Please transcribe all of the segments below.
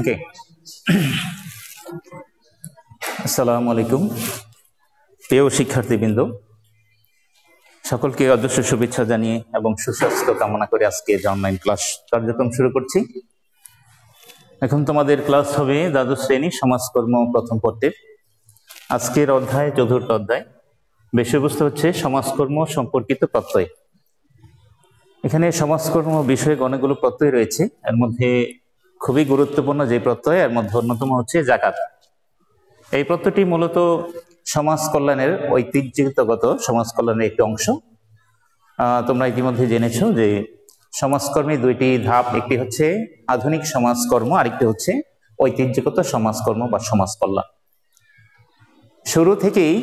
ওকে, আসসালামু আলাইকুম প্রিয় শিক্ষার্থীবৃন্দ, সকলকে অদৃশ্য শুভেচ্ছা জানিয়ে এবং সুস্বাস্থ্য কামনা করে আজকে অনলাইন ক্লাস কার্যক্রম শুরু করছি। এখন তোমাদের ক্লাস হবে দ্বাদশ শ্রেণী সমাজকর্ম প্রথম পত্রের আজকের অধ্যায়, চতুর্থ অধ্যায়। বিষয়বস্তু হচ্ছে সমাজকর্ম সম্পর্কিত প্রত্যয়। এখানে সমাজকর্ম বিষয়ক অনেকগুলো প্রত্যয় রয়েছে, এর মধ্যে খুবই গুরুত্বপূর্ণ যে প্রত্যয়, এর মধ্যে অন্যতম হচ্ছে জাকাত। এই প্রত্যয়টি মূলত সমাজ কল্যাণের ঐতিহ্যগত সমাজ কল্যাণের একটি অংশ। তোমরা ইতিমধ্যে জেনেছো যে সমাজকর্মে দুইটি ধাপ, একটি হচ্ছে আধুনিক সমাজকর্ম, আরেকটি হচ্ছে ঐতিহ্যগত সমাজকর্ম বা সমাজ কল্যাণ। শুরু থেকেই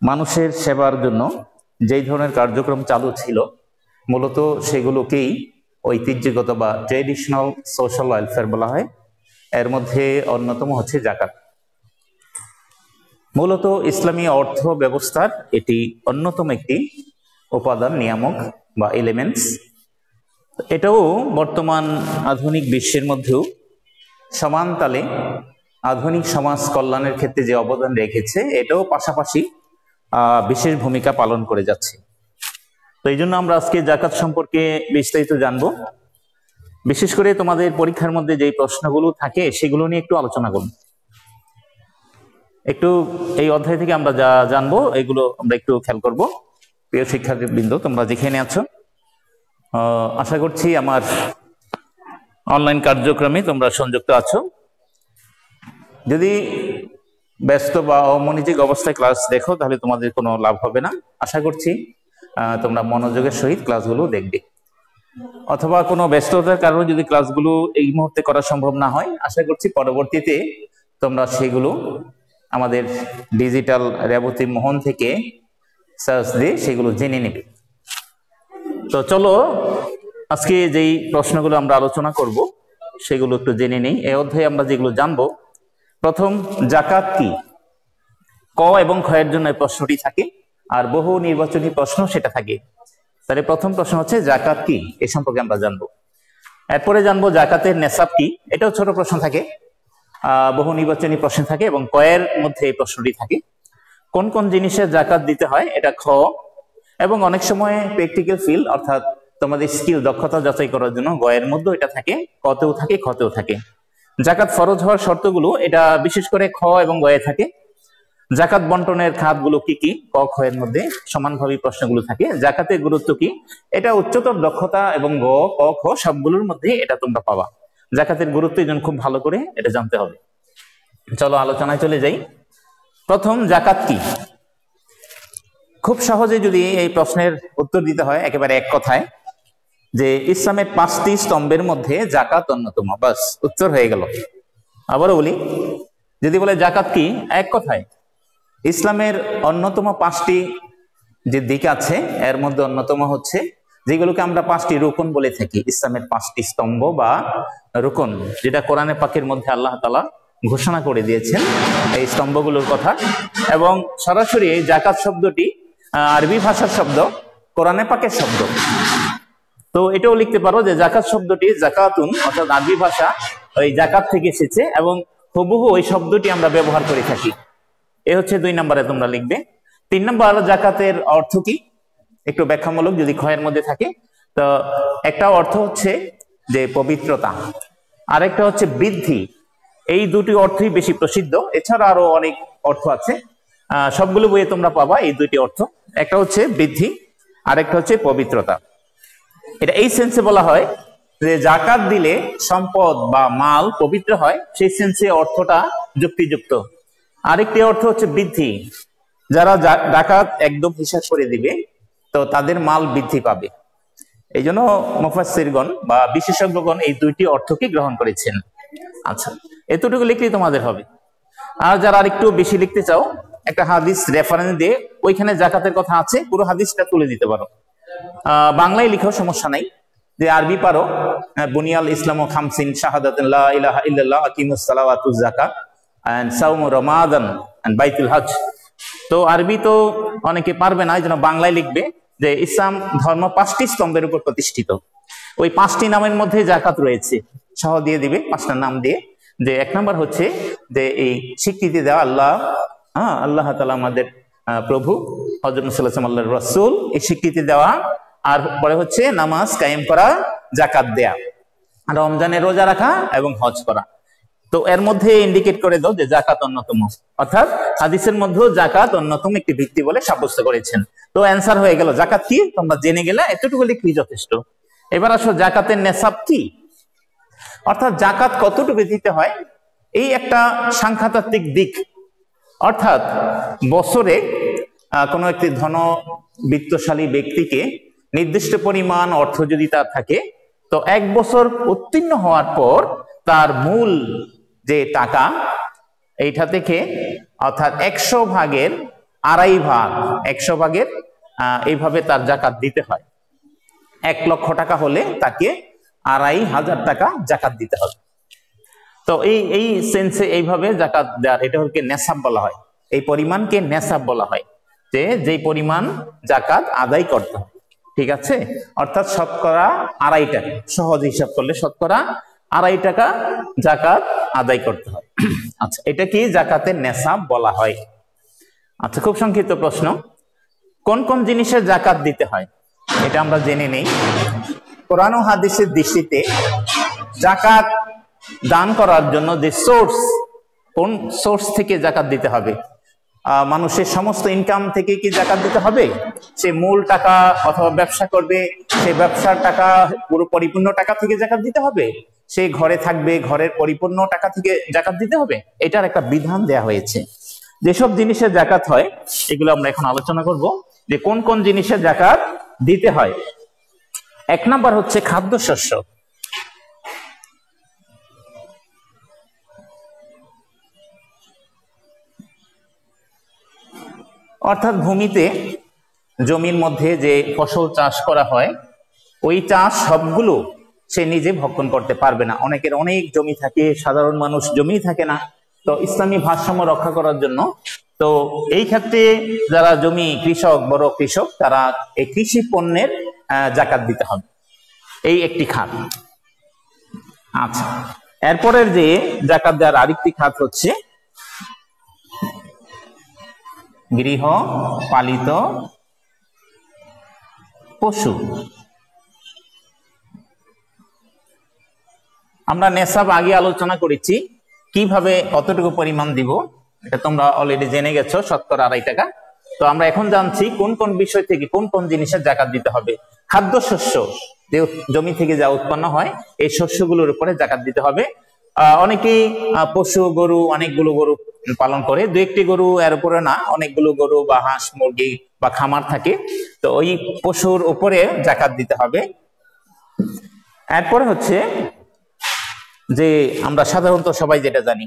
মানুষের সেবার জন্য যেই ধরনের কার্যক্রম চালু ছিল, মূলত সেগুলোকেই ঐতিহ্যগত বা ট্রেডিশনাল সোশ্যাল ওয়েলফেয়ার বলা হয়। এর মধ্যে অন্যতম হচ্ছে জাকাত। মূলত ইসলামী অর্থ ব্যবস্থার এটি অন্যতম একটি উপাদান, নিয়ামক বা এলিমেন্টস। এটাও বর্তমান আধুনিক বিশ্বের মধ্যেও সমান তালে আধুনিক সমাজ কল্যাণের ক্ষেত্রে যে অবদান রেখেছে, এটাও পাশাপাশি বিশেষ ভূমিকা পালন করে যাচ্ছে। তো এই জন্য আমরা আজকে জাকাত সম্পর্কে বিস্তারিত জানবো। বিশেষ করে তোমাদের পরীক্ষার মধ্যে যে প্রশ্নগুলো থাকে সেগুলো নিয়ে একটু আলোচনা করব। একটু এই অধ্যায় থেকে আমরা যা জানবো এগুলো আমরা একটু খেয়াল করব। প্রিয় শিক্ষার্থীবৃন্দ, তোমরা যেখানে আছো, আশা করছি আমার অনলাইন কার্যক্রমে তোমরা সংযুক্ত আছো। যদি ব্যস্ত বা অমনোযোগী অবস্থায় ক্লাস দেখো তাহলে তোমাদের কোনো লাভ হবে না। আশা করছি তোমরা মনোযোগের সহিত ক্লাসগুলো দেখবে, অথবা কোনো ব্যস্ততার কারণে যদি ক্লাসগুলো এই মুহূর্তে করা সম্ভব না হয়, আশা করছি পরবর্তীতে তোমরা সেগুলো আমাদের ডিজিটাল রেবতী মোহন থেকে সার্চ দিয়ে সেগুলো জেনে নেবে। তো চলো আজকে যেই প্রশ্নগুলো আমরা আলোচনা করব সেগুলো একটু জেনে নেই। এই অধ্যায়ে আমরা যেগুলো জানবো, প্রথম, জাকাত কি? ক এবং খ এর জন্য এই প্রশ্নটি থাকে, আর বহু নির্বাচনী প্রশ্ন সেটা থাকে। তাহলে প্রথম প্রশ্ন হচ্ছে জাকাত কি, এ সম্পর্কে আমরা জানবো। এরপরে জানবো জাকাতের নেসাব কি, এটাও ছোট প্রশ্ন থাকে, বহু নির্বাচনী প্রশ্ন থাকে, এবং ক এর মধ্যে এই প্রশ্নটি থাকে। কোন কোন জিনিসের জাকাত দিতে হয়, এটা খ। এবং অনেক সময় প্র্যাকটিক্যাল ফিল্ড, অর্থাৎ তোমাদের স্কিল, দক্ষতা যাচাই করার জন্য গ এর মধ্যে এটা থাকে, কতেও থাকে, খতেও থাকে। জাকাত ফরজ হওয়ার শর্তগুলো এটা বিশেষ করে খ এবং গ এ থাকে। জাকাত বন্টনের খাতগুলো কি কি, ক খ এর মধ্যে সমানভাবে প্রশ্নগুলো থাকে। জাকাতের গুরুত্ব কি, এটা উচ্চতর দক্ষতা এবং গ ক খ সবগুলোর মধ্যে এটা তোমরা পাবা। জাকাতের গুরুত্ব এই জন্য খুব ভালো করে এটা জানতে হবে। চলো আলোচনায় চলে যাই। প্রথম, জাকাত কি? খুব সহজে যদি এই প্রশ্নের উত্তর দিতে হয় একেবারে এক কথায়, যে ইসলামের 5টি স্তম্ভের মধ্যে জাকাত অন্যতম, বাস উত্তর হয়ে গেল। আবারও বলি, যদি বলে জাকাত কি, এক কথায় ইসলামের অন্যতম 5টি যে দিক আছে, এর মধ্যে অন্যতম হচ্ছে যেগুলোকে আমরা 5টি রুকন বলে থাকি। ইসলামের 5টি স্তম্ভ বা রুকন, যেটা কোরআনে পাকের মধ্যে আল্লাহ তাআলা ঘোষণা করে দিয়েছেন এই স্তম্ভগুলোর কথা। এবং সরাসরি এই জাকাত শব্দটি আরবি ভাষার শব্দ, কোরআনে পাকের শব্দ। তো এটাও লিখতে পারো যে জাকাত শব্দটি জাকাতুন, অর্থাৎ আরবি ভাষা ওই জাকাত থেকে এসেছে, এবং হুবহু ওই শব্দটি আমরা ব্যবহার করে থাকি। এ হচ্ছে 2 নম্বরে তোমরা লিখবে। 3 নম্বর, জাকাতের অর্থ কি, একটু ব্যাখ্যামূলক যদি খ এর মধ্যে থাকে। তো একটা অর্থ হচ্ছে যে পবিত্রতা, আরেকটা হচ্ছে বৃদ্ধি। এই দুটি অর্থই বেশি প্রসিদ্ধ, এছাড়া আরো অনেক অর্থ আছে, সবগুলো বইয়ে তোমরা পাবা এই দুইটি অর্থ। একটা হচ্ছে বৃদ্ধি, আরেকটা হচ্ছে পবিত্রতা। এটা এই সেন্সে বলা হয় যে জাকাত দিলে সম্পদ বা মাল পবিত্র হয়, সেই সেন্সে অর্থটা যুক্তিযুক্ত। আরেকটি অর্থ হচ্ছে বৃদ্ধি, যারা জাকাত একদম হিসাব করে দিবে তো তাদের মাল বৃদ্ধি পাবে। এই জন্য মুফাসসিরগণ বা বিশেষজ্ঞগণ এই দুইটি অর্থকে গ্রহণ করেছেন। আচ্ছা, এতটুকু লিখলেই তোমাদের হবে। আর যারা আরেকটু বেশি লিখতে চাও, একটা হাদিস রেফারেন্স দিয়ে ওইখানে জাকাতের কথা আছে, পুরো হাদিসটা তুলে দিতে পারো। বাংলায় লিখো, সমস্যা নাই। যে আরবি পারো, বুনিয়াল ইসলামু খামসিন শাহাদাতুন লা ইলাহা ইল্লাল্লাহ আকিমুস সালাওয়াতুজ যাকাত এন্ড সাওমু রমাদান এন্ড বাইতুল হজ। তো আরবি তো অনেকে পারবে না, এই জন্য বাংলায় লিখবে যে ইসলাম ধর্ম 5টি স্তম্ভের উপর প্রতিষ্ঠিত। ওই 5টি নামের মধ্যে জাকাত রয়েছে, সহ দিয়ে দিবে 5টা নাম দিয়ে। যে 1 নাম্বার হচ্ছে যে এই স্বীকৃতি দেওয়া আল্লাহ, আল্লাহ তাআলা আমাদের প্রভু, হযরত মুহাম্মদ সাল্লাল্লাহু আলাইহি ওয়াসাল্লাম আল্লাহর রাসূল, এই স্বীকৃতি দেওয়া। আর পরে হচ্ছে নামাজ কায়েম করা, জাকাত দেয়া, রমজানের রোজা রাখা এবং হজ করা। তো এর মধ্যে ইন্ডিকেট করে দাও যে জাকাত অন্যতম, অর্থাৎ হাদিসের মধ্যে জাকাত অন্যতম একটি ভিত্তি বলে সাব্যস্ত করেছেন। তো অ্যান্সার হয়ে গেল জাকাত কি, তোমরা জেনে গেলে, এতটুকু লিখলেই যথেষ্ট। এবার আসো জাকাতের নেসাব কি, অর্থাৎ জাকাত কতটুকু দিতে হয়, এই একটা সাংখ্যতাত্ত্বিক দিক। অর্থাৎ বছরে কোনো একটি ধনবিত্তশালী ব্যক্তিকে নির্দিষ্ট পরিমাণ অর্থ যদি তার থাকে, তো 1 বছর উত্তীর্ণ হওয়ার পর তার মূল যে টাকা, এইটা থেকে অর্থাৎ 100 ভাগের আড়াই ভাগ, 100 ভাগের এইভাবে তার জাকাত দিতে হয়। 1 লক্ষ টাকা হলে তাকে 2500 টাকা জাকাত দিতে হবে। তো এই সেন্সে এইভাবে জাকাত দেওয়ার, এটা হচ্ছে নেসাব বলা হয়। এই পরিমাণকে নেসাব বলা হয়, যে যেই পরিমাণ জাকাত আদায় করতে হয়, ঠিক আছে। অর্থাৎ শতকরা 2.5 টাকা, সহজ হিসাব করলে শতকরা 2.5 টাকা জাকাত আদায় করতে হয়। আচ্ছা, এটা কি জাকাতের নেসাব বলা হয়। আচ্ছা, খুব সংক্ষিপ্ত প্রশ্ন, কোন কোন জিনিসের জাকাত দিতে হয় এটা আমরা জেনে নেই। কোরআন ও হাদিসের দৃষ্টিতে জাকাত দান করার জন্য যে সোর্স, কোন সোর্স থেকে জাকাত দিতে হবে, মানুষের সমস্ত ইনকাম থেকে কি জাকাত দিতে হবে, সে মূল টাকা অথবা ব্যবসা করবে, সে ব্যবসার টাকা পুরো পরিপূর্ণ টাকা থেকে জাকাত দিতে হবে, সে ঘরে থাকবে, ঘরের পরিপূর্ণ টাকা থেকে জাকাত দিতে হবে, এটার একটা বিধান দেয়া হয়েছে। যেসব জিনিসের জাকাত হয় এগুলো আমরা এখন আলোচনা করব, যে কোন কোন জিনিসের জাকাত দিতে হয়। 1 নাম্বার হচ্ছে খাদ্যশস্য। অর্থাৎ ভূমিতে, জমির মধ্যে যে ফসল চাষ করা হয়, ওই চাষ সবগুলো সে নিজে ভক্ষণ করতে পারবে না। অনেকের অনেক জমি থাকে, সাধারণ মানুষ জমি থাকে না। তো ইসলামী ভারসাম্য রক্ষা করার জন্য, তো এই ক্ষেত্রে যারা জমি কৃষক, বড় কৃষক, তারা এই কৃষি পণ্যের জাকাত দিতে হবে, এই একটি খাত। আচ্ছা, এরপরের যে জাকাত দেওয়ার আরেকটি খাত হচ্ছে গৃহ পালিত পশু। আমরা নেসাব আগে আলোচনা করেছি, কিভাবে কতটুকু পরিমাণ দিব, এটা তোমরা অলরেডি জেনে গেছো, শতকরা 2.5 টাকা। তো আমরা এখন জানছি কোন কোন বিষয় থেকে কোন কোন জিনিসের জাকাত দিতে হবে। খাদ্যশস্য, যে জমি থেকে যা উৎপন্ন হয়, এই শস্যগুলোর উপরে জাকাত দিতে হবে। অনেকেই পশু, গরু, অনেকগুলো গরু পালন করে, 2-1টি গরু এর উপরে না, অনেকগুলো গরু বা হাঁস মুরগি বা খামার থাকে, তো ওই পশুর উপরে জাকাত দিতে হবে। এরপরে হচ্ছে যে আমরা সাধারণত সবাই যেটা জানি,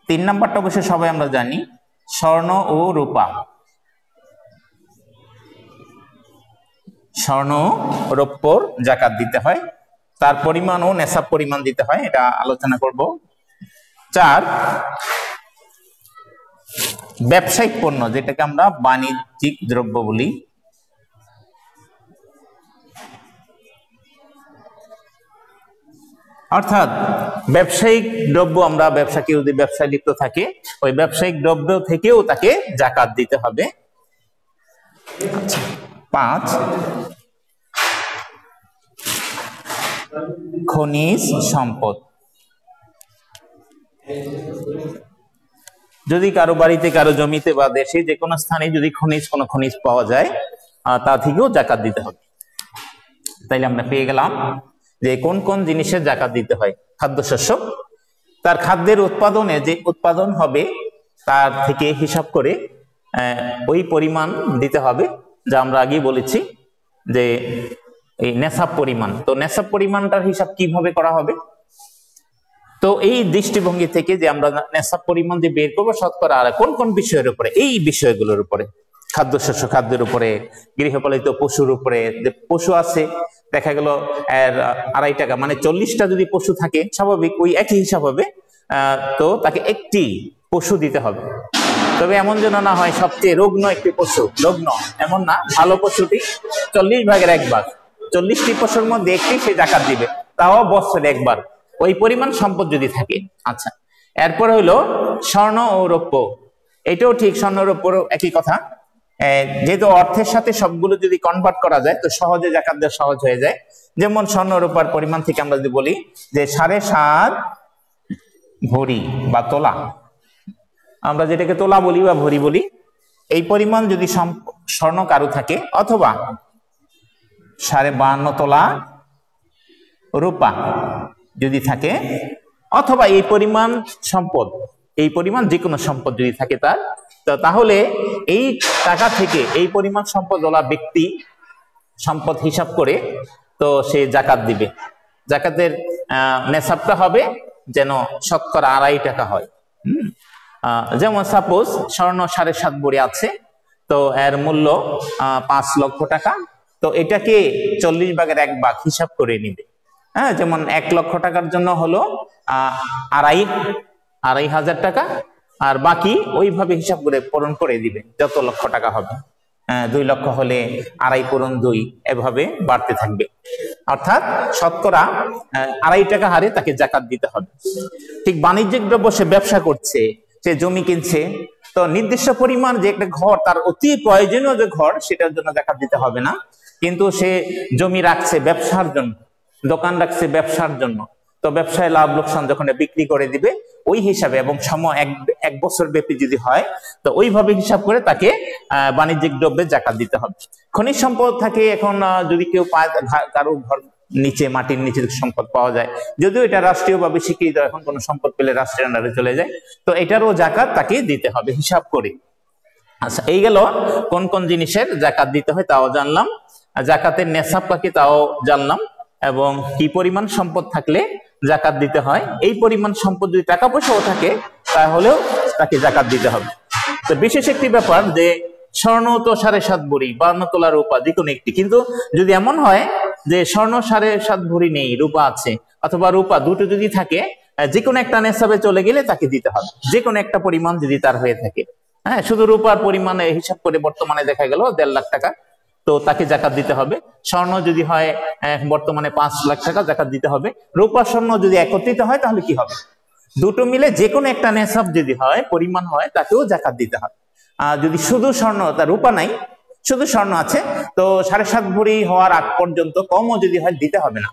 3 নাম্বারটা অবশ্য সবাই আমরা জানি, স্বর্ণ ও রূপা। স্বর্ণ রৌপ্যর জাকাত দিতে হয়, তার পরিমাণ ও নেসাব পরিমাণ দিতে হয়, এটা আলোচনা করব। 4, ব্যবসায়িক পণ্য, যেটাকে আমরা বাণিজ্যিক দ্রব্য বলি। অর্থাৎ ব্যবসায়িক দ্রব্য, আমরা ব্যবসা, কেউ যদি ব্যবসায় লিপ্ত থাকে, ওই ব্যবসায়িক দ্রব্য থেকেও তাকে জাকাত দিতে হবে। 5, খনিজ সম্পদ। যদি কারো বাড়িতে, কারো জমিতে বা দেশে যে কোনো স্থানে যদি কোনো খনিজ পাওয়া যায়, তা থেকেও জাকাত দিতে হবে। তাইলে আমরা পেয়ে গেলাম যে কোন কোন জিনিসের জাকাত দিতে হয়। খাদ্যশস্য, তার খাদ্যের উৎপাদনে যে উৎপাদন হবে তার থেকে হিসাব করে ওই পরিমাণ দিতে হবে, যা আমরা আগেই বলেছি যে এই নেসাব পরিমাণ। তো নেসাব পরিমাণটার হিসাব কিভাবে করা হবে, তো এই দৃষ্টিভঙ্গি থেকে যে আমরা নেসাব পরিমাণ যে বের করবো শতকরা আর কোন কোন বিষয়ের উপরে, এই বিষয়গুলোর উপরে, খাদ্যশস্য, খাদ্যের উপরে, গৃহপালিত পশুর উপরে। যে পশু আছে, দেখা গেল এর 2.5 টাকা, মানে 40টা যদি পশু থাকে, স্বাভাবিক ওই একই হিসাব হবে, তো তাকে একটি পশু দিতে হবে। তবে এমন যেন না হয় সবচেয়ে রুগ্ন একটি পশু, রুগ্ন এমন না, ভালো পশুটি 40 ভাগের 1 ভাগ, 40টি পশুর মধ্যে একটি সে জাকাত দিবে, তাও বছরে একবার, ওই পরিমাণ সম্পদ যদি থাকে। আচ্ছা, এরপর হলো স্বর্ণ ও রৌপ্য। এটাও ঠিক, স্বর্ণ রৌপ্য একই কথা। যেহেতু অর্থের সাথে সবগুলো যদি কনভার্ট করা যায় তো সহজে জাকাত দেওয়া সহজ হয়ে যায়। যেমন স্বর্ণ রূপার পরিমাণ থেকে আমরা যদি বলি যে 7.5 ভরি বা তোলা, আমরা যেটাকে তোলা বলি বা ভরি বলি, এই পরিমাণ যদি স্বর্ণ কারু থাকে, অথবা 52.5 তোলা রূপা যদি থাকে, অথবা এই পরিমাণ সম্পদ, এই পরিমাণ যে কোনো সম্পদ যদি থাকে তার, তাহলে এই টাকা থেকে এই পরিমাণ সম্পদ ওলা ব্যক্তি সম্পদ হিসাব করে তো সে জাকাত দিবে। জাকাতের নেশাবটা হবে যেন শতকরা 2.5 টাকা হয়। যেমন সাপোজ স্বর্ণ 7.5 ভরি আছে, তো এর মূল্য 5 লক্ষ টাকা, তো এটাকে 40 ভাগের 1 ভাগ হিসাব করে নিবে। হ্যাঁ, যেমন 1 লক্ষ টাকার জন্য হলো 2,500 টাকা, আর বাকি ওইভাবে হিসাব করে পূরণ করে দিবে যত লক্ষ টাকা হবে। 2 লক্ষ হলে 2.5 পূরণ 2, এভাবে বাড়তে থাকবে। অর্থাৎ শতকরা 2.5 টাকা হারে তাকে জাকাত দিতে হবে। ঠিক বাণিজ্যিক দ্রব্য, সে ব্যবসা করছে, সে জমি কিনছে, তো নির্দিষ্ট পরিমাণ যে একটা ঘর, তার অতি প্রয়োজনীয় যে ঘর, সেটার জন্য জাকাত দিতে হবে না। কিন্তু সে জমি রাখছে ব্যবসার জন্য, দোকান রাখছে ব্যবসার জন্য, তো ব্যবসায় লাভ লোকসান যখন বিক্রি করে দিবে ওই হিসাবে, এবং সময় 1 বছর ব্যাপী যদি হয় তো ওইভাবে হিসাব করে তাকে বাণিজ্যিক দ্রব্যে জাকাত দিতে হবে। খনিজ সম্পদ থাকে, এখন যদি কেউ পায়, কারো ঘর নিচে, মাটির নিচে সম্পদ পাওয়া যায়, যদিও এটা রাষ্ট্রীয়ভাবে স্বীকৃত, এখন কোনো সম্পদ পেলে রাষ্ট্রের আন্ডারে চলে যায়, তো এটারও জাকাত তাকে দিতে হবে হিসাব করে। আচ্ছা, এই গেল কোন কোন জিনিসের জাকাত দিতে হয় তাও জানলাম, জাকাতের নেশাব কাকে তাও জানলাম, এবং কি পরিমাণ সম্পদ থাকলে জাকাত দিতে হয়। এই পরিমাণ সম্পদ যদি টাকা পয়সাও থাকে তাহলেও তাকে জাকাত দিতে হবে। তো বিশেষ একটি ব্যাপার যে স্বর্ণ তো 7.5 ভরি, 52 তোলা রূপা, যে কোনো একটি, কিন্তু যদি এমন হয় যে স্বর্ণ 7.5 ভরি নেই, রূপা আছে, অথবা রূপা দুটো যদি থাকে, যে কোনো একটা নেশাবে চলে গেলে তাকে দিতে হবে, যে কোনো একটা পরিমাণ যদি তার হয়ে থাকে। হ্যাঁ, শুধু রূপার পরিমাণে হিসাব করে বর্তমানে দেখা গেল 1.5 লাখ টাকা, তো তাকে জাকাত দিতে হবে। স্বর্ণ যদি হয় বর্তমানে 5 লাখ টাকা, জাকাত দিতে হবে। রূপা স্বর্ণ যদি একত্রিত হয় তাহলে কি হবে, দুটো মিলে যে কোনো একটা নেশাব যদি হয়, পরিমাণ হয়, তাকেও জাকাত দিতে হবে। আর যদি শুধু স্বর্ণ, তার রূপা নাই, শুধু স্বর্ণ আছে, তো 7.5 ভরি হওয়ার আগ পর্যন্ত, কমও যদি হয় দিতে হবে না,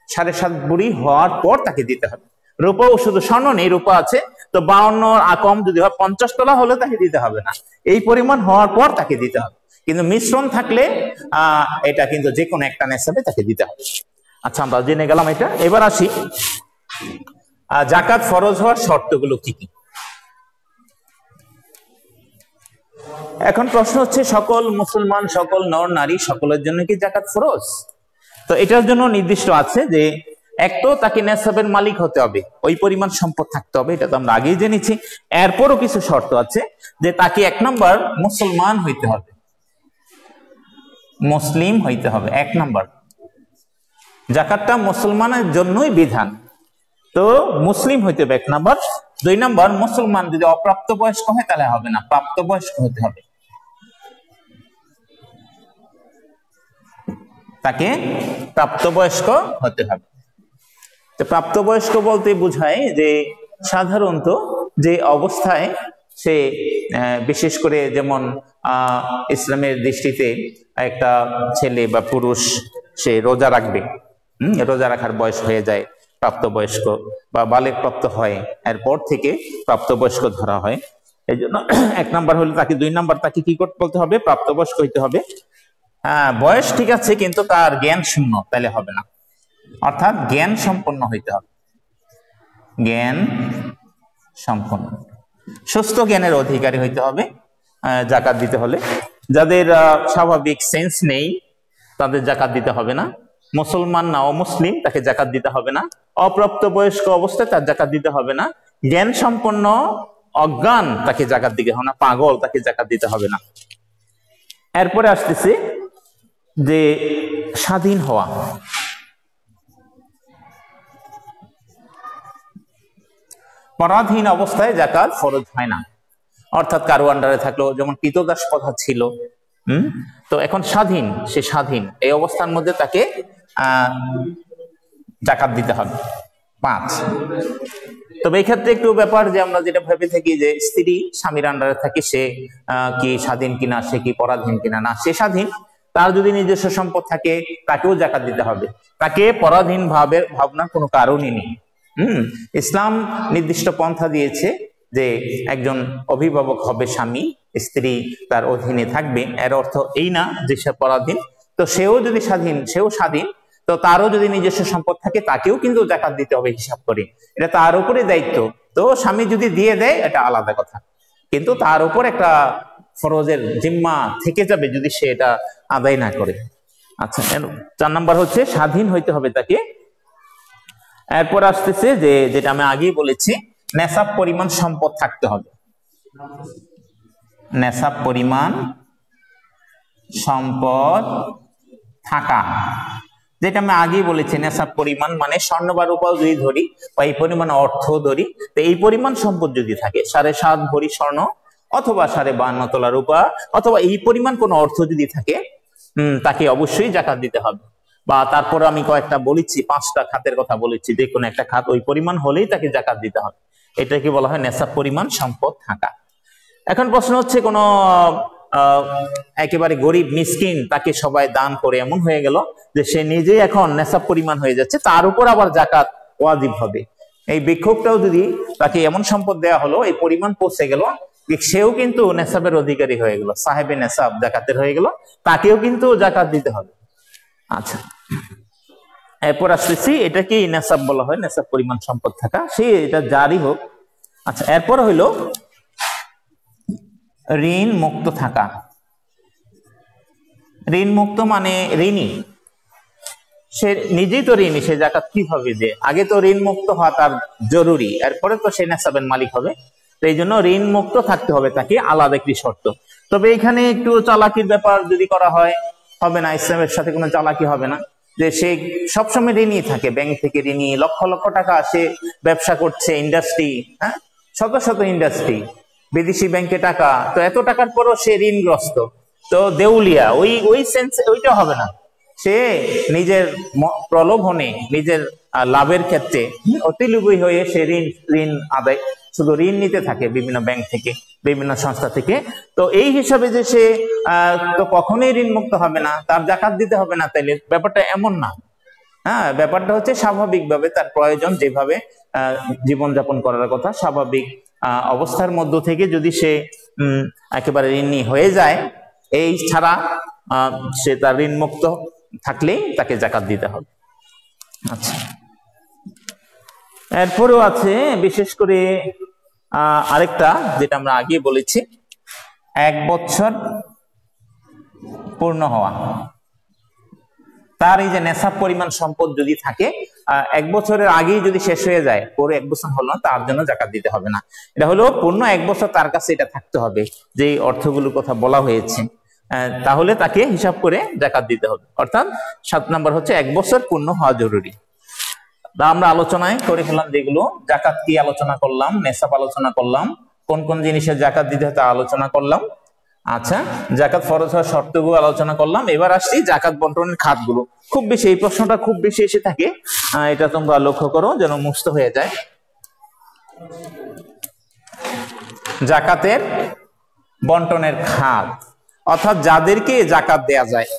7.5 ভরি হওয়ার পর তাকে দিতে হবে। রূপাও শুধু স্বর্ণ নেই, রূপা আছে, তো 52 কম যদি হয় 50 তোলা হলে তাকে দিতে হবে না, এই পরিমাণ হওয়ার পর তাকে দিতে হবে। কিন্তু মিশ্রণ থাকলে এটা কিন্তু যে কোনো একটা নেশাবে তাকে দিতে হবে। আচ্ছা, আমরা জেনে গেলাম এটা। এবার আসি জাকাত ফরজ হওয়ার শর্তগুলো কি কি। এখন প্রশ্ন হচ্ছে, সকল মুসলমান, সকল নর নারী, সকলের জন্য কি জাকাত ফরজ? তো এটার জন্য নির্দিষ্ট আছে যে, এক তো তাকে নেশাবের মালিক হতে হবে, ওই পরিমাণ সম্পদ থাকতে হবে, এটা তো আমরা আগেই জেনেছি। এরপরও কিছু শর্ত আছে, যে তাকে 1 নম্বর মুসলমান হইতে হবে, মুসলিম হইতে হবে। 1 নম্বর, জাকাতটা মুসলমানের জন্যই বিধান, তো মুসলিম হইতে হবে 1 নম্বর। 2 নম্বর, মুসলমান যদি অপ্রাপ্তবয়স্ক হয় তাহলে হবে না, প্রাপ্তবয়স্ক হতে হবে, তাকে প্রাপ্তবয়স্ক হতে হবে। তো প্রাপ্তবয়স্ক বলতে বোঝায় যে সাধারণত যে অবস্থায় সে, বিশেষ করে যেমন ইসলামের দৃষ্টিতে একটা ছেলে বা পুরুষ সে রোজা রাখবে, রোজা রাখার বয়স হয়ে যায়, প্রাপ্তবয়স্ক বা বালেগ প্রাপ্ত হয়, এরপর থেকে প্রাপ্তবয়স্ক ধরা হয়। এই জন্য 1 নম্বর হলো তাকে, 2 নম্বর তাকে কি করতে বলতে হবে, প্রাপ্তবয়স্ক হইতে হবে। বয়স ঠিক আছে, কিন্তু তার জ্ঞান শূন্য, তাহলে হবে না, অর্থাৎ জ্ঞান সম্পন্ন হইতে হবে, জ্ঞান সম্পন্ন, সুস্থ জ্ঞানের অধিকারী হইতে হবে জাকাত দিতে হলে। যাদের স্বাভাবিক সেন্স নেই তাদের জাকাত দিতে হবে না। মুসলমান না অমুসলিম, তাকে জাকাত দিতে হবে না। অপ্রাপ্তবয়স্ক অবস্থায় তার জাকাত দিতে হবে না। জ্ঞান সম্পন্ন অজ্ঞান, তাকে জাকাত দিতে হবে না। পাগল, তাকে জাকাত দিতে হবে না। এরপরে আসতেছে যে স্বাধীন হওয়া। পরাধীন অবস্থায় জাকাত ফরজ হয় না, অর্থাৎ কারো আন্ডারে থাকলো, যেমন কৃতদাস প্রথা ছিল, তো এখন স্বাধীন, সে স্বাধীন, এই অবস্থার মধ্যে তাকে জাকাত দিতে হবে 5। তবে এই ক্ষেত্রে একটু ব্যাপার যে আমরা যেটা ভেবে থাকি যে স্ত্রী স্বামীর আন্ডারে থাকে, সে কি স্বাধীন কিনা, সে কি পরাধীন কিনা। না, সে স্বাধীন। তার যদি নিজস্ব সম্পদ থাকে তাকেও জাকাত দিতে হবে, তাকে পরাধীন ভাবনার কোনো কারণই নেই। ইসলাম নির্দিষ্ট পন্থা দিয়েছে যে একজন অভিভাবক হবে স্বামী, স্ত্রী তার অধীনে থাকবে। এর অর্থ এই না যে সে পরাধীন। তো সেও যদি স্বাধীন, সেও স্বাধীন, তো তারও যদি নিজস্ব সম্পদ থাকে তাকেও কিন্তু জাকাত দিতে হবে হিসাব করে, এটা তার উপরে দায়িত্ব। তো স্বামী যদি দিয়ে দেয় এটা আলাদা কথা, কিন্তু তার উপর একটা ফরজের জিম্মা থেকে যাবে যদি সে এটা আদায় না করে। আচ্ছা, 4 নাম্বার হচ্ছে স্বাধীন হইতে হবে তাকে। এরপর আসতেছে যে যেটা আমি আগেই বলেছি, নেশাব পরিমাণ সম্পদ থাকতে হবে। নেশাব পরিমাণ সম্পদ থাকা, যেটা আমি আগেই বলেছি, নেশাব পরিমাণ মানে স্বর্ণ বা রূপা যদি ধরি বা এই পরিমাণ অর্থ ধরি, তো এই পরিমাণ সম্পদ যদি থাকে 7.5 ভরি স্বর্ণ অথবা 52.5 তোলা রূপা অথবা এই পরিমাণ কোনো অর্থ যদি থাকে, তাকে অবশ্যই জাকাত দিতে হবে। বা তারপরে আমি কয়েকটা বলেছি, 5টা খাতের কথা বলেছি, যে কোনো একটা খাত ওই পরিমাণ হলেই তাকে জাকাত দিতে হবে। এটাকে বলা হয় নেশাব পরিমাণ সম্পদ থাকা। এখন প্রশ্ন হচ্ছে, কোনো একেবারে গরিব মিসকিন, তাকে সবাই দান করে এমন হয়ে গেল যে সে নিজেই এখন নেশাব পরিমাণ হয়ে যাচ্ছে, তার উপর আবার জাকাত ওয়াজিব হবে। এই ভিক্ষুকটাও যদি তাকে এমন সম্পদ দেওয়া হলো, এই পরিমাণ পৌঁছে গেল, সেও কিন্তু নেশাবের অধিকারী হয়ে গেল, সাহেবে নেশাব জাকাতের হয়ে গেল, তাকেও কিন্তু জাকাত দিতে হবে। আচ্ছা, এরপর আসতেছি, এটাকেই নেশাব বলা হয়, নেশাব পরিমাণ সম্পদ থাকা, সে এটা জারি হোক। আচ্ছা, এরপর হইলো ঋণ মুক্ত থাকা। ঋণ মুক্ত মানে ঋণী, সে নিজেই তো ঋণী, সে জাকাত কিভাবে দেয়? আগে তো ঋণ মুক্ত হওয়া তার জরুরি, এরপরে তো সে নেশাবের মালিক হবে। তো এই জন্য ঋণ মুক্ত থাকতে হবে তাকে, আলাদা একটি শর্ত। তবে এখানে একটু চালাকির ব্যাপার যদি করা হয়, হবে না, ইসলামের সাথে কোনো চালাকি হবে না। যে সে সবসময় ঋণই থাকে, ব্যাংক থেকে ঋণী, লক্ষ লক্ষ টাকা সে ব্যবসা করছে, ইন্ডাস্ট্রি, হ্যাঁ, শত শত ইন্ডাস্ট্রি, বিদেশি ব্যাংকে টাকা, তো এত টাকার পরও সে ঋণগ্রস্ত, তো দেউলিয়া, ওই সেন্স ওইটা হবে না। সে নিজের প্রলোভনে, নিজের লাভের ক্ষেত্রে অতি লোভী হয়ে সে ঋণ আদায়, শুধু ঋণ নিতে থাকে বিভিন্ন ব্যাংক থেকে, বিভিন্ন সংস্থা থেকে। তো এই হিসাবে যে সে তো কখনোই ঋণ মুক্ত হবে না, তার জাকাত দিতে হবে না, তাইলে ব্যাপারটা এমন না। হ্যাঁ, ব্যাপারটা হচ্ছে স্বাভাবিকভাবে তার প্রয়োজন, যেভাবে জীবনযাপন করার কথা, স্বাভাবিক অবস্থার মধ্য থেকে যদি সে একেবারে ঋণী হয়ে যায়, এই ছাড়া সে তার ঋণ মুক্ত থাকলেই তাকে জাকাত দিতে হবে। আচ্ছা, এরপরেও আছে বিশেষ করে আরেকটা, যেটা আমরা আগে বলেছি, 1 বছর পূর্ণ হওয়া। তার এই যে নেশাব পরিমাণ সম্পদ যদি থাকে, 1 বছরের আগেই যদি শেষ হয়ে যায়, পরে 1 বছর হলো না, তার জন্য জাকাত দিতে হবে না। এটা হলো পূর্ণ 1 বছর তার কাছে এটা থাকতে হবে, যে অর্থগুলোর কথা বলা হয়েছে, তাহলে তাকে হিসাব করে জাকাত দিতে হবে। অর্থাৎ 7 নম্বর হচ্ছে 1 বছর পূর্ণ হওয়া জরুরি। আমরা আলোচনায় করে ফেললাম, যেগুলো জাকাত কি আলোচনা করলাম, নেশাব আলোচনা করলাম, কোন কোন জিনিসের জাকাত দিতে হয় তা আলোচনা করলাম। আচ্ছা, জাকাত ফরজ হওয়ার শর্তগুলো আলোচনা করলাম। এবার আসছি জাকাত বন্টনের খাতগুলো। খুব বেশি এই প্রশ্নটা খুব বেশি এসে থাকে, এটা তোমরা লক্ষ্য করো যেন মুক্ত হয়ে যায়। জাকাতের বন্টনের খাত, অর্থাৎ যাদেরকে জাকাত দেয়া যায়,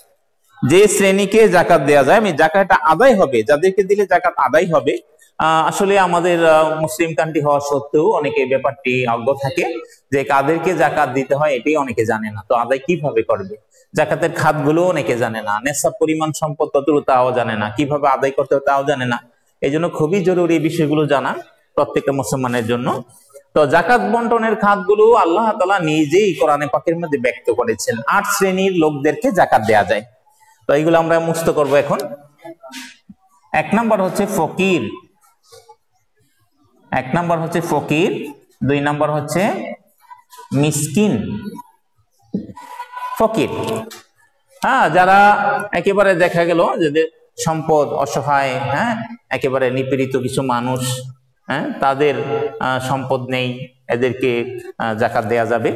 যে শ্রেণীকে জাকাত দেয়া যায়, আমি জাকাতটা আদায় হবে, যাদেরকে দিলে জাকাত আদায় হবে। আসলে আমাদের মুসলিম কান্ট্রি হওয়া সত্ত্বেও অনেকে ব্যাপারটি অজ্ঞ থাকে, যে কাদেরকে জাকাত দিতে হয় এটাই অনেকে জানে না। তো আদায় কিভাবে করবে, জাকাতের খাতগুলো অনেকে জানে না, নেশাব পরিমাণ সম্পদ কতটুকু তাও জানে না, কিভাবে আদায় করতে হবে তাও জানে না। এই জন্য খুবই জরুরি এই বিষয়গুলো জানা প্রত্যেকটা মুসলমানের জন্য। তো জাকাত বন্টনের খাতগুলো আল্লাহ তাআলা নিজেই কোরআনে পাকের মধ্যে ব্যক্ত করেছেন। 8 শ্রেণীর লোকদেরকে জাকাত দেয়া যায়। তো এইগুলো আমরা মুক্ত করব এখন। 1 নম্বর হচ্ছে ফকির, 1 নম্বর হচ্ছে ফকির, 2 নম্বর হচ্ছে মিসকিন। ফকির, হ্যাঁ, যারা একেবারে দেখা গেল যে সম্পদ অসহায়, হ্যাঁ, একেবারে নিপীড়িত কিছু মানুষ, হ্যাঁ, তাদের সম্পদ নেই, এদেরকে জাকাত দেয়া যাবে।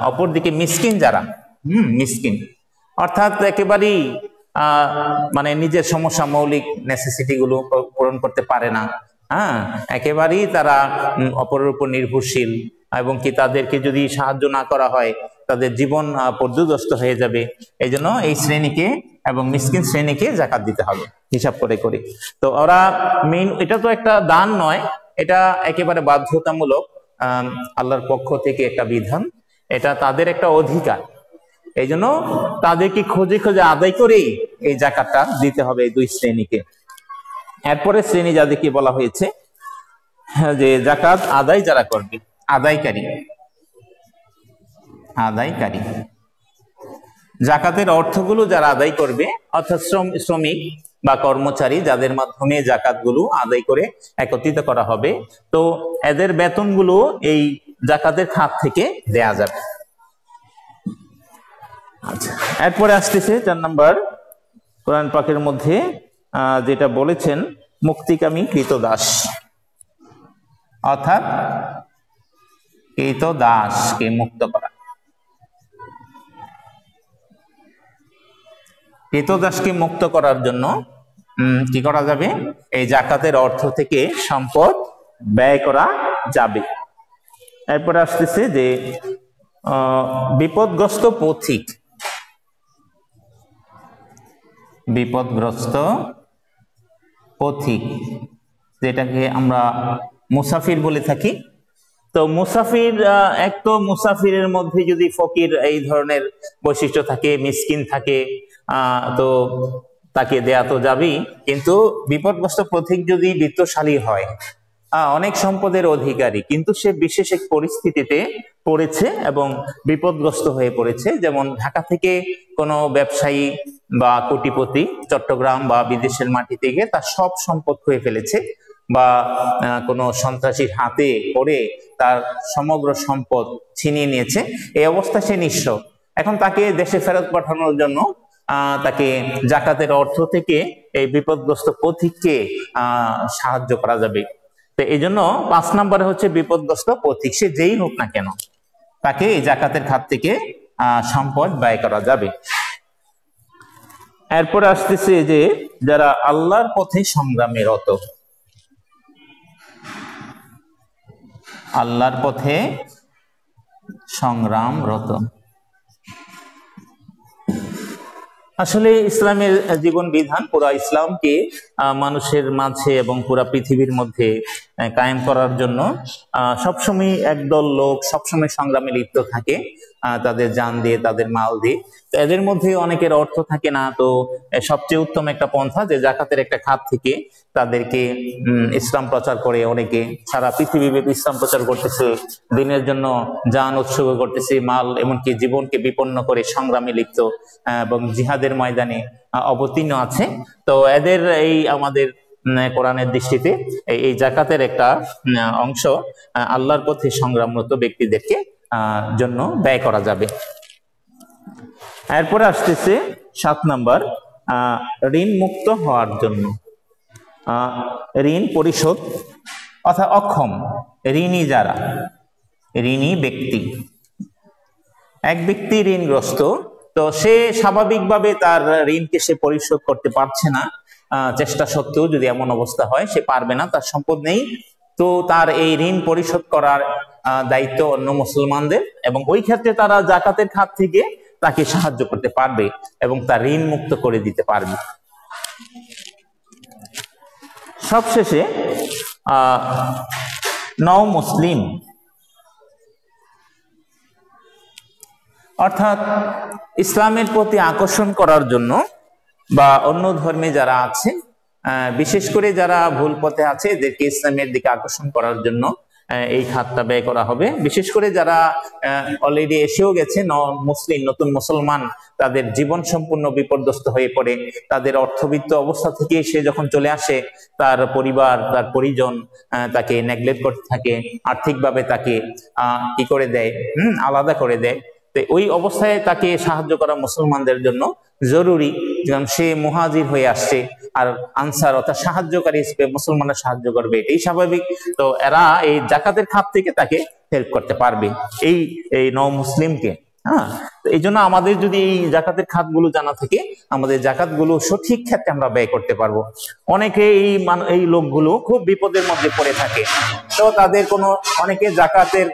অপরদিকে মিসকিন যারা, মিসকিন অর্থাৎ একেবারেই মানে নিজের সমস্যা মৌলিক নেসেসিটি গুলো পূরণ করতে পারে না, হ্যাঁ, একেবারেই তারা অপরের উপর নির্ভরশীল, এবং কি তাদেরকে যদি সাহায্য না করা হয় তাদের জীবন পর্যুদস্ত হয়ে যাবে। এই জন্য এই শ্রেণীকে এবং মিসকিন শ্রেণীকে জাকাত দিতে হবে হিসাব করে করে। তো ওরা মেইন, এটা তো একটা দান নয়, এটা একেবারে বাধ্যতামূলক, আল্লাহর পক্ষ থেকে একটা বিধান, এটা তাদের একটা অধিকার। এই জন্য তাদেরকে খুঁজে খুঁজে আদায় করেই এই জাকাতটা দিতে হবে এই দুই শ্রেণীকে। এরপরে শ্রেণী যাদেরকে বলা হয়েছে যে জাকাত আদায় যারা করবে, আদায়কারী। জাকাতের অর্থগুলো যারা আদায় করবে, অর্থাৎ শ্রমিক বা কর্মচারী যাদের মাধ্যমে জাকাতগুলো আদায় করে একত্রিত করা হবে, তো এদের বেতনগুলো এই জাকাতের খাত থেকে দেয়া যাবে। আচ্ছা, এরপরে আসতেছে 4 নম্বর, কোরআন পাকের মধ্যে যেটা বলেছেন মুক্তিকামী কৃতদাস, অর্থাৎ কৃতদাসকে মুক্ত করা। কৃতদাসকে মুক্ত করার জন্য কি করা যাবে? এই জাকাতের অর্থ থেকে সম্পদ ব্যয় করা যাবে। এরপরে আসতেছে যে বিপদগ্রস্ত পথিক, যেটাকে আমরা মুসাফির বলে থাকি। তো মুসাফির, এক তো মুসাফিরের মধ্যে যদি ফকির এই ধরনের বৈশিষ্ট্য থাকে, মিসকিন থাকে, তো তাকে দেয়া তো যাবেই, কিন্তু বিপদগ্রস্ত পথিক যদি বিত্তশালী হয়, অনেক সম্পদের অধিকারী, কিন্তু সে বিশেষ এক পরিস্থিতিতে পড়েছে এবং বিপদগ্রস্ত হয়ে পড়েছে, যেমন ঢাকা থেকে কোনো ব্যবসায়ী বা কোটিপতি চট্টগ্রাম বা বিদেশের মাটি থেকে তার সব সম্পদ হয়ে ফেলেছে, বা কোনো সন্ত্রাসীর হাতে পড়ে তার সমগ্র সম্পদ ছিনিয়ে নিয়েছে, এই অবস্থা সে নিঃস্ব। এখন তাকে দেশে ফেরত পাঠানোর জন্য তাকে জাকাতের অর্থ থেকে এই বিপদগ্রস্ত পথিককে সাহায্য করা যাবে। তো এই জন্য 5 নম্বরে হচ্ছে বিপদগ্রস্ত পথিক, সে যেই হোক না কেন, তাকে এই জাকাতের খাত থেকে সম্পদ ব্যয় করা যাবে। এরপরে আসতেছে যে যারা আল্লাহর পথে সংগ্রামে রত, আল্লাহর পথে সংগ্রামরত। আসলে ইসলামের জীবন বিধান পুরা ইসলামকে মানুষের মাঝে এবং পুরা পৃথিবীর মধ্যে কায়েম করার জন্য সবসময় একদল লোক সবসময় সংগ্রামে লিপ্ত থাকে, তাদের জান দিয়ে, তাদের মাল দিয়ে। তো এদের মধ্যে অনেকের অর্থ থাকে না, তো সবচেয়ে উত্তম একটা পন্থা যে জাকাতের একটা খাত থেকে তাদেরকে ইসলাম প্রচার করে। অনেকে সারা পৃথিবীব্যাপী ইসলাম প্রচার করতেছে, দিনের জন্য জান উৎসর্গ করতেছে, মাল এমনকি জীবনকে বিপন্ন করে সংগ্রামে লিপ্ত এবং জিহাদের ময়দানে অবতীর্ণ আছে। তো এদের এই আমাদের কোরআনের দৃষ্টিতে এই জাকাতের একটা অংশ আল্লাহর পথে সংগ্রামরত ব্যক্তিদেরকে জন্য ব্যয় করা যাবে। এরপরে আসতেছে 7 নম্বর, ঋণ মুক্ত হওয়ার জন্য। ঋণ পরিশোধ অর্থাৎ অক্ষম ঋণী, যারা ঋণী ব্যক্তি, এক ব্যক্তি ঋণগ্রস্ত, তো সে স্বাভাবিকভাবে তার ঋণকে সে পরিশোধ করতে পারছে না, চেষ্টা সত্ত্বেও যদি এমন অবস্থা হয় সে পারবে না, তার সম্পদ নেই, তো তার এই ঋণ পরিশোধ করার দায়িত্ব অন্য মুসলমানদের, এবং ওই ক্ষেত্রে তারা জাকাতের খাত থেকে তাকে সাহায্য করতে পারবে এবং তার ঋণ মুক্ত করে দিতে পারবে। সবশেষে নও মুসলিম, অর্থাৎ ইসলামের প্রতি আকর্ষণ করার জন্য বা অন্য ধর্মে যারা আছে, বিশেষ করে যারা ভুল পথে আছে, এদেরকে ইসলামের দিকে আকর্ষণ করার জন্য এই খাতটা ব্যয় করা হবে। বিশেষ করে যারা অলরেডি এসেও গেছে, মুসলিম নতুন মুসলমান, তাদের জীবন সম্পূর্ণ বিপর্যস্ত হয়ে পড়ে, তাদের অর্থবিত্ত অবস্থা থেকে সে যখন চলে আসে, তার পরিবার, তার পরিজন তাকে নেগলেক্ট করতে থাকে, আর্থিকভাবে তাকে কি করে দেয়, আলাদা করে দেয়। তো ওই অবস্থায় তাকে সাহায্য করা মুসলমানদের জন্য জরুরি, যেমন সে মুহাজির হয়ে আসছে, আর আনসার অর্থাৎ সাহায্যকারী হিসেবে মুসলমানরা সাহায্য করবে, এটাই স্বাভাবিক। তো এরা এই জাকাতের খাত থেকে তাকে হেল্প করতে পারবে, এই নও মুসলিমকে হ্যাঁ, তো এই জন্য আমাদের যদি এই জাকাতের খাতগুলো জানা থাকে, আমাদের জাকাতগুলো সঠিক ক্ষেত্রে আমরা ব্যয় করতে পারবো। অনেকে এই লোকগুলো খুব বিপদের মধ্যে পড়ে থাকে, তো তাদের অনেকে জাকাতের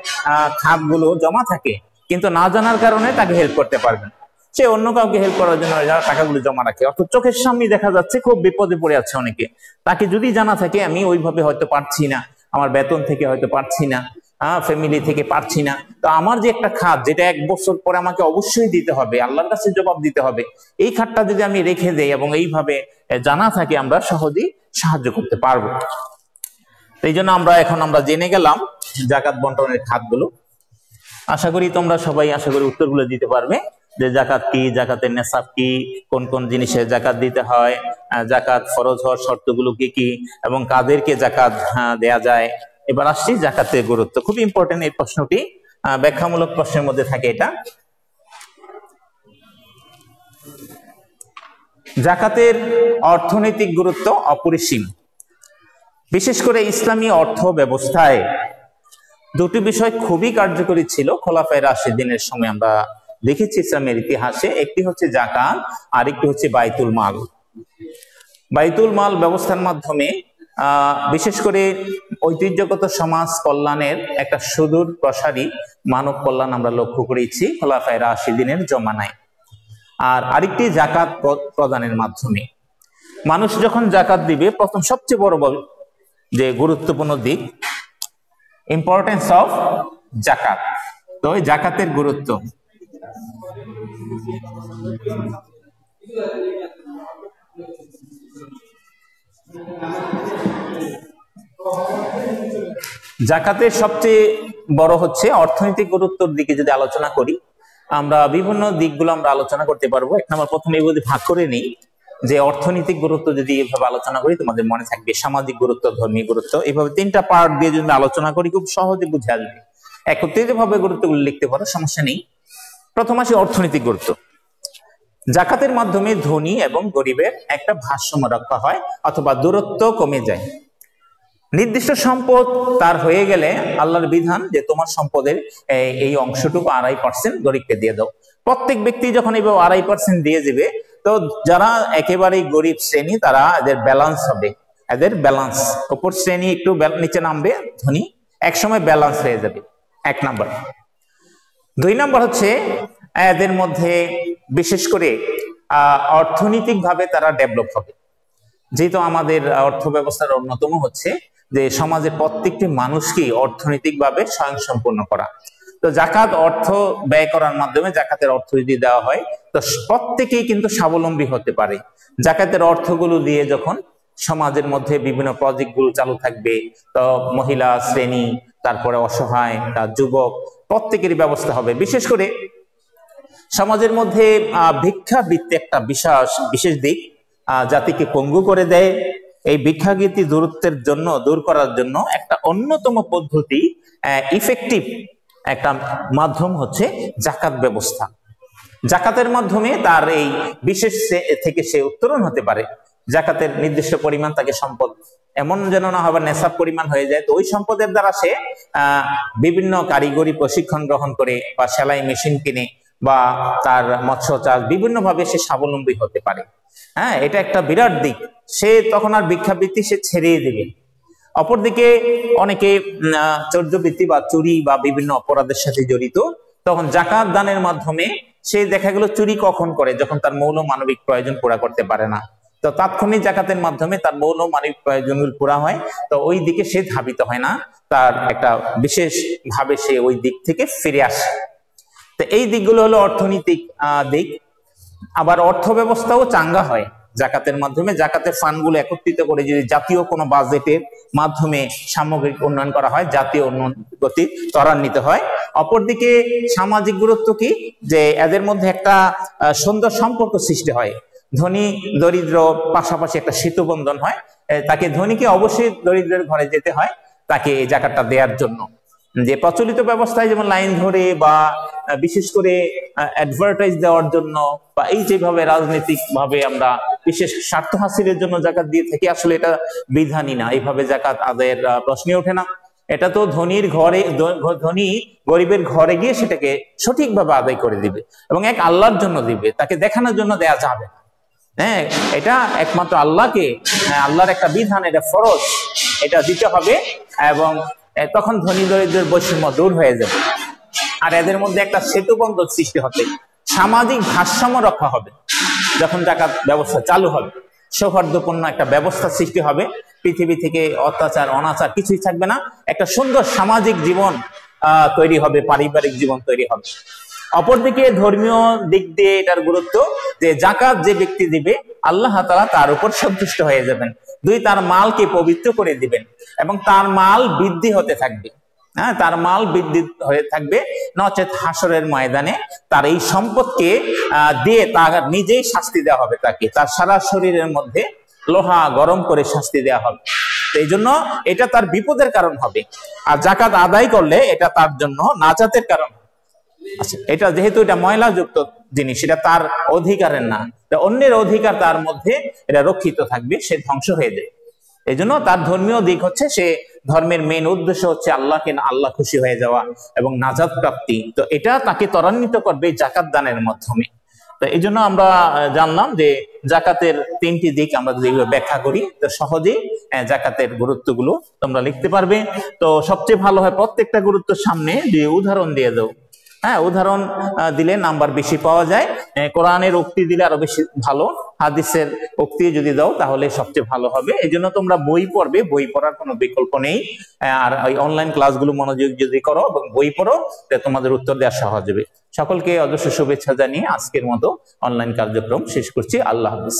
খাতগুলো জমা থাকে, কিন্তু না জানার কারণে তাকে হেল্প করতে পারবেন। সে অন্য কাউকে হেল্প করার জন্য যারা টাকাগুলো জমা রাখে, অর্থাৎ চোখের সামনে দেখা যাচ্ছে খুব বিপদে পড়ে আছে অনেকে, তাকে যদি জানা থাকে আমি ওইভাবে হয়তো পারছি না, আমার বেতন থেকে হয়তো পারছি না, ফ্যামিলি থেকে পারছি না, তো আমার যে একটা খাত যেটা 1 বছর পরে আমাকে অবশ্যই দিতে হবে, আল্লাহর কাছে জবাব দিতে হবে, এই খাতটা যদি আমি রেখে দেই এবং এইভাবে জানা থাকে, আমরা সহজেই সাহায্য করতে পারবো। এই জন্য আমরা জেনে গেলাম জাকাত বন্টনের খাতগুলো। আশা করি তোমরা সবাই উত্তরগুলো দিতে পারবে যে জাকাত কি, জাকাতের নেশাব কি, কোন কোন জিনিসে জাকাত দিতে হয়, জাকাত ফরজ হওয়ার শর্তগুলো কি কি, এবং কাদেরকে জাকাত দেয়া যায়। এবার আসছি জাকাতের গুরুত্ব। খুব ইম্পর্টেন্ট এই প্রশ্নটি, ব্যাখ্যামূলক প্রশ্নের মধ্যে থাকে এটা। জাকাতের অর্থনৈতিক গুরুত্ব অপরিসীম। বিশেষ করে ইসলামী অর্থ ব্যবস্থায় দুটি বিষয় খুবই কার্যকরী ছিল খোলাফায়ে রাশিদিনের সময়। আমরা দেখেছি ইসলামের ইতিহাসে, একটি হচ্ছে জাকাত, আর একটি হচ্ছে বাইতুল মাল। বাইতুল মাল ব্যবস্থার মাধ্যমে বিশেষ করে ঐতিহ্যগত সমাজ কল্যাণের একটা সুদূর প্রসারী মানব কল্যাণ আমরা লক্ষ্য করেছি খোলাফায়ে রাশিদিনের জমানায়। আর আরেকটি জাকাত প্রদানের মাধ্যমে। মানুষ যখন জাকাত দিবে, প্রথম সবচেয়ে বড় যে গুরুত্বপূর্ণ দিক, ইম্পর্টেন্স অফ জাকাত। তো এই জাকাতের গুরুত্ব, জাকাতের সবচেয়ে বড় হচ্ছে অর্থনৈতিক গুরুত্বের দিকে যদি আলোচনা করি, আমরা বিভিন্ন দিকগুলো আমরা আলোচনা করতে পারবো। এক নম্বর, প্রথমে এই ভাগ করে নিই যে অর্থনৈতিক গুরুত্ব যদি এভাবে আলোচনা করি তোমাদের মনে থাকবে, সামাজিক গুরুত্ব, ধর্মীয় গুরুত্ব, এইভাবে 3টা পার্ট দিয়ে যদি আলোচনা করি খুব সহজে বুঝে আসবে। একত্রিত ভাবে গুরুত্বগুলো লিখতে পারো, সমস্যা নেই। প্রথম আসে অর্থনৈতিক গুরুত্ব। জাকাতের মাধ্যমে ধনী এবং গরিবের একটা ভারসাম্য রক্ষা হয় অথবা দূরত্ব কমে যায়। নির্দিষ্ট সম্পদ তার হয়ে গেলে আল্লাহর বিধান যে তোমার সম্পদের এই অংশটুকু 2.5% গরিবকে দিয়ে দাও। প্রত্যেক ব্যক্তি যখন এইভাবে 2.5% দিয়ে দিবে, তো যারা একেবারেই গরিব শ্রেণী তারা এদের ব্যালেন্স হবে, এদের ব্যালেন্স, উপর শ্রেণী একটু নিচে নামবে, ধনী একসময় ব্যালেন্স হয়ে যাবে। 1 নম্বর। 2 নম্বর হচ্ছে এদের মধ্যে বিশেষ করে অর্থনৈতিক ভাবে তারা ডেভেলপ হবে। যেহেতু আমাদের অর্থ ব্যবস্থার অন্যতম হচ্ছে যে সমাজের প্রত্যেকটি মানুষকে অর্থনৈতিকভাবে স্বয়ংসম্পূর্ণ করা। তো জাকাত অর্থ ব্যয় করার মাধ্যমে, জাকাতের অর্থ যদি দেওয়া হয়, তো প্রত্যেকেই কিন্তু স্বাবলম্বী হতে পারে। জাকাতের অর্থগুলো দিয়ে যখন সমাজের মধ্যে বিভিন্ন প্রজেক্টগুলো চালু থাকবে, তো মহিলা শ্রেণী, তারপরে অসহায়, যুবক, প্রত্যেকেরই ব্যবস্থা হবে। বিশেষ করে সমাজের মধ্যে ভিক্ষাবৃত্তি একটা বিশেষ দিক, জাতিকে পঙ্গু করে দেয়। এই ভিক্ষাবৃত্তি দূর করার জন্য একটা অন্যতম পদ্ধতি, ইফেক্টিভ একটা মাধ্যম হচ্ছে জাকাত ব্যবস্থা। জাকাতের মাধ্যমে তার এই বিশেষ থেকে সে উত্তরণ হতে পারে। জাকাতের নির্দিষ্ট পরিমাণ তাকে সম্পদ এমন যেন না হবে নেশাব পরিমাণ হয়ে যায়, তো ওই সম্পদের দ্বারা সে বিভিন্ন কারিগরি প্রশিক্ষণ গ্রহণ করে বা সেলাই মেশিন কিনে বা তার মৎস্য চাষ বিভিন্ন ভাবে সে স্বাবলম্বী হতে পারে। হ্যাঁ, এটা একটা বিরাট দিক। সে তখন আর ভিক্ষাবৃত্তি সে ছেড়েই দেবে। অপরদিকে অনেকে চৌর্যবৃত্তি বা চুরি বা বিভিন্ন অপরাধের সাথে জড়িত, তখন জাকাত দানের মাধ্যমে সে দেখা গেল চুরি কখন করে, যখন তার মৌল মানবিক প্রয়োজন পুরা করতে পারে না, তো তাৎক্ষণিক জাকাতের মাধ্যমে তার মৌল মানবিক প্রয়োজন পুরা হয়, তো ওই দিকে সে ধাবিত হয় না, তার একটা বিশেষ ভাবে সে ওই দিক থেকে ফিরে আসে। তো এই দিকগুলো হলো অর্থনৈতিক দিক। আবার অর্থ ব্যবস্থাও চাঙ্গা হয় জাকাতের মাধ্যমে। জাকাতের ফান্ডগুলো একত্রিত করে যদি জাতীয় কোনো বাজেটের মাধ্যমে সামগ্রিক উন্নয়ন করা হয়, জাতীয় উন্নয়ন গতি ত্বরান্বিত হয়। অপরদিকে সামাজিক গুরুত্ব কি, যে এদের মধ্যে একটা সুন্দর সম্পর্ক সৃষ্টি হয়। ধনী দরিদ্র পাশাপাশি একটা সেতুবন্ধন হয়। তাকে ধনীকে অবশ্যই দরিদ্রের ঘরে যেতে হয় তাকে এই জাকাতটা দেওয়ার জন্য। যে প্রচলিত ব্যবস্থায় যেমন লাইন ধরে বা বিশেষ করে অ্যাডভার্টাইজ দেওয়ার জন্য বা এই যেভাবে রাজনৈতিক ভাবে আমরা বিশেষ স্বার্থ হাসিলের জন্য জাকাত দিয়ে থাকি, আসলে এটা বিধানই না, এইভাবে জাকাত আদায়ের প্রশ্নই ওঠে না। এটা তো ধনীর ঘরে, ধনী গরিবের ঘরে গিয়ে সেটাকে সঠিকভাবে আদায় করে দিবে এবং এক আল্লাহর জন্য দিবে, তাকে দেখানোর জন্য দেয়া যাবে না। হ্যাঁ, এটা একমাত্র আল্লাহকে, আল্লাহর একটা বিধান, এটা ফরজ, এটা দিতে হবে। এবং তখন ধনী দরিদ্রের বৈষম্য দূর হয়ে যাবে। আর এদের মধ্যে একটা সেতু বন্ধন সৃষ্টি হবে, সামাজিক ভারসাম্য রক্ষা হবে। যখন জাকাত ব্যবস্থা চালু হবে, সৌহার্দ্যপূর্ণ একটা ব্যবস্থা সৃষ্টি হবে, পৃথিবী থেকে অত্যাচার অনাচার কিছুই থাকবে না, একটা সুন্দর সামাজিক জীবন তৈরি হবে, পারিবারিক জীবন তৈরি হবে। অপরদিকে ধর্মীয় দিক দিয়ে এটার গুরুত্ব যে জাকাত যে ব্যক্তি দিবে আল্লাহ তাআলা তার উপর সন্তুষ্ট হয়ে যাবেন। দুই, তার মালকে পবিত্র করে দিবেন এবং তার মাল বৃদ্ধি হতে থাকবে। হ্যাঁ, তার মাল বৃদ্ধি হয়ে থাকবে, নচেত হাসরের ময়দানে তার এই সম্পদকে দিয়ে তার নিজেই শাস্তি দেওয়া হবে, তাকে তার সারা শরীরের মধ্যে লোহা গরম করে শাস্তি দেওয়া হবে। এই জন্য এটা তার বিপদের কারণ হবে। আর জাকাত আদায় করলে এটা তার জন্য নাজাতের কারণ। আচ্ছা, এটা যেহেতু এটা ময়লাযুক্ত জিনিস, এটা তার অধিকারের না, অন্যের অধিকার তার মধ্যে এটা রক্ষিত থাকবে, সে ধ্বংস হয়ে যায়। এই জন্য তার ধর্মীয় দিক হচ্ছে, সে ধর্মের মেন উদ্দেশ্য হচ্ছে আল্লাহকে, আল্লাহ খুশি হয়ে যাওয়া এবং নাজাত প্রাপ্তি। তো এটা তাকে ত্বরান্বিত করবে জাকাত দানের মাধ্যমে। তো এই জন্য আমরা জানলাম যে জাকাতের তিনটি দিক আমরা যদি ব্যাখ্যা করি, তো সহজেই জাকাতের গুরুত্বগুলো তোমরা লিখতে পারবে। তো সবচেয়ে ভালো হয় প্রত্যেকটা গুরুত্বের সামনে যে উদাহরণ দিয়ে দাও। হ্যাঁ, উদাহরণ দিলে নাম্বার বেশি পাওয়া যায়। কোরআনের উক্তি দিলে আরো বেশি ভালো, হাদিসের উক্তি যদি দাও তাহলে সবচেয়ে ভালো হবে। এই জন্য তোমরা বই পড়বে, বই পড়ার কোনো বিকল্প নেই। আর ওই অনলাইন ক্লাসগুলো মনোযোগ যদি করো এবং বই পড়ো, তোমাদের উত্তর দেওয়া সহজ হবে। সকলকে অজস্র শুভেচ্ছা জানিয়ে আজকের মতো অনলাইন কার্যক্রম শেষ করছি। আল্লাহ হাফেজ।